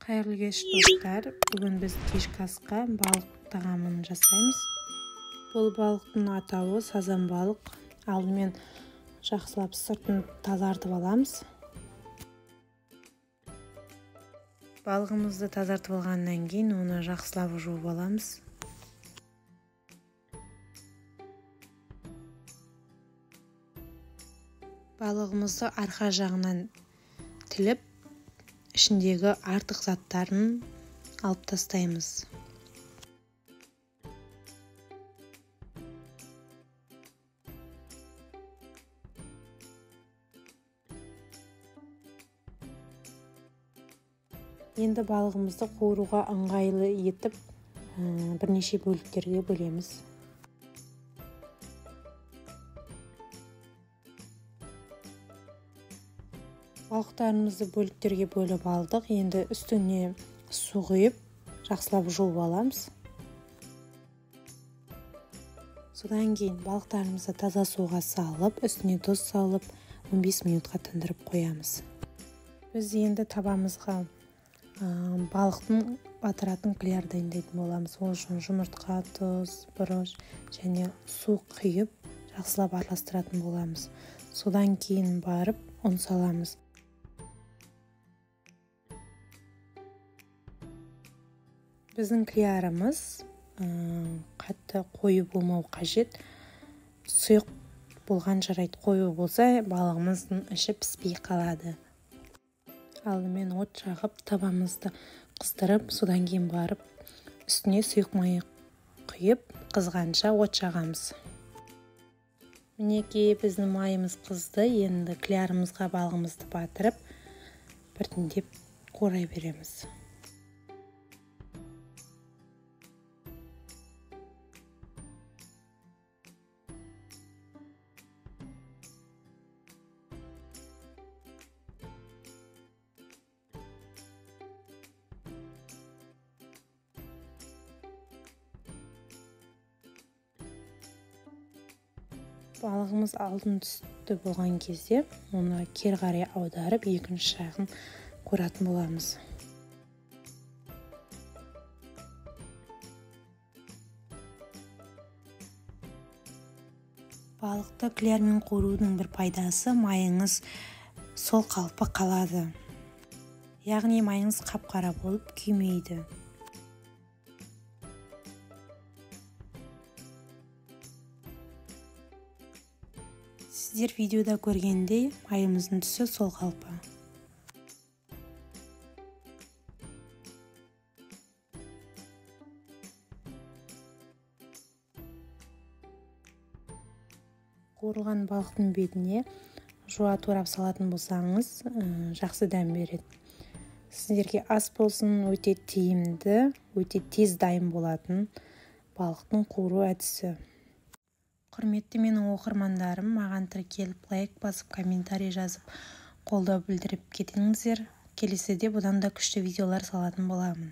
Қайырлы кеш достар, бүгін біз кешкі асқа балық тағамын жасаймыз. Бұл балықтың атауы сазан балық. Алдымен жақсылап сыртын тазартып аламыз. Балығымызды тазартып алғаннан кейін оны жақсылап жуып аламыз. Балығымызды арқа жағынан тіліп, ішіндегі артық заттарын алып тастаймыз. Енді балығымызды қуыруға ыңғайлы етіп, бірнеше бөліктерге бөлеміз. Балықтарымызды бөліктерге бөліп алдық. Енді үстіне су құйып, жақсылап жуып аламыз. Содан кейін балықтарымызды таза суға салып, үстіне тұз салып, 15 минутқа тындырып қоямыз. Біз енді табамызға балықтың батыратын қияр дайындайтын боламыз. Ол үшін жұмыртқа, тұз, бұрыш және су құйып, жақсылап араластыратын боламыз. Содан кейін барып ұн саламыз. Біздің қиярымыз қатты қою болмау қажет. Сұйық болған жарайды, қою болса балығымыздың іші піспей қалады. Алдымен от жағып, табамызды қыздырып, содан кейін барып үстіне сұйық май құйып, қызғанша от жағамыз. Мінекей біздің майымыз қызды. Енді қиярымызға балығымызды батырып, біртіндеп қурай береміз. Балығымыз алтын түсті болған кезде, оны кері қарай аударып, екінші жағын қуыратын боламыз. Балықты қиярмен қуырудың бір пайдасы, майыңыз сол қалпы қалады. Яғни майыңыз қап-қара болып күймейді. Сіздер видеода көргендей, майымыздың түсі сол қалпы. Қуырылған балықтың бетіне жуа турап салатын болсаңыз, жақсы дәм береді. Сіздерге ас болсын, өте тиімді, өте тез дайын болатын балықтың қуыру әдісі. Құрметті менің оқырмандарым, маған тіркеліп, лайк басып, комментарий жазып, қолдау білдіріп кетіңіздер. Келесіде бұдан да күшті видеолар салатын боламын.